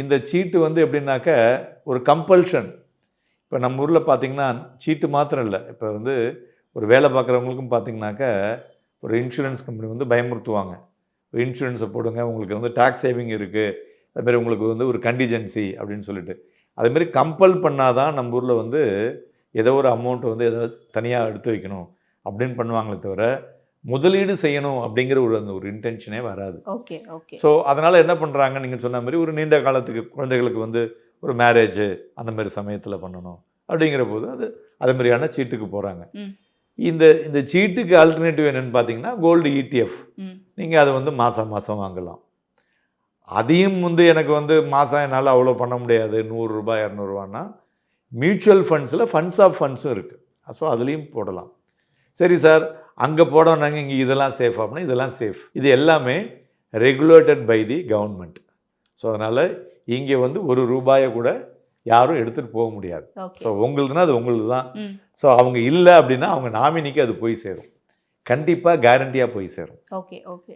இந்த சீட்டு வந்து எப்படின்னாக்க ஒரு கம்பல்ஷன். இப்போ நம்ம ஊரில் பார்த்தீங்கன்னா சீட்டு மாத்திரம் இல்லை, இப்போ வந்து ஒரு வேலை பார்க்குறவங்களுக்கும் பார்த்தீங்கன்னாக்க ஒரு இன்சூரன்ஸ் கம்பெனி வந்து பயமுறுத்துவாங்க. இன்சூரன்ஸை போடுங்க, உங்களுக்கு வந்து டாக்ஸ் சேவிங் இருக்குது, அதுமாரி உங்களுக்கு வந்து ஒரு கண்டிஜென்சி அப்படின்னு சொல்லிட்டு. அதுமாரி கம்பல் பண்ணால் தான் நம்ம ஊரில் வந்து ஏதோ ஒரு அமௌண்ட் வந்து ஏதாவது தனியாக எடுத்து வைக்கணும் அப்படின்னு பண்ணுவாங்களே தவிர, முதலீடு செய்யணும் அப்படிங்கிற அந்த ஒரு இன்டென்ஷனே வராது. Okay, okay. ஸோ அதனால் என்ன பண்ணுறாங்க, நீங்கள் சொன்ன மாதிரி ஒரு நீண்ட காலத்துக்கு குழந்தைகளுக்கு வந்து ஒரு மேரேஜ் அந்த மாதிரி சமயத்தில் பண்ணணும் அப்படிங்கிற போது அது மாதிரியான சீட்டுக்கு போகிறாங்க. இந்த இந்த சீட்டுக்கு ஆல்டர்னேட்டிவ் என்னென்னு பார்த்தீங்கன்னா கோல்டு ETF. நீங்கள் அதை வந்து மாதம் மாதம் வாங்கலாம். அதையும் வந்து எனக்கு வந்து மாதம் என்னால் அவ்வளோ பண்ண முடியாது, 100 ரூபாய் 200 ரூபான்னா மியூச்சுவல் ஃபண்ட்ஸில் ஃபண்ட்ஸ் ஆஃப் ஃபண்ட்ஸும் இருக்குது. ஸோ அதுலேயும் போடலாம். சரி சார், அங்கே போடணுங்க, இங்கே இதெல்லாம் சேஃப் அப்படின்னா இதெல்லாம் சேஃப். இது எல்லாமே regulated by the government. So அதனால் இங்கே வந்து ஒரு ரூபாயை கூட யாரும் எடுத்துகிட்டு போக முடியாது. ஸோ உங்களுதுன்னா அது உங்களுக்கு தான். ஸோ அவங்க இல்லை அப்படின்னா அவங்க நாமினிக்கு அது போய் சேரும். கண்டிப்பாக கேரண்டியாக போய் சேரும். Okay, okay.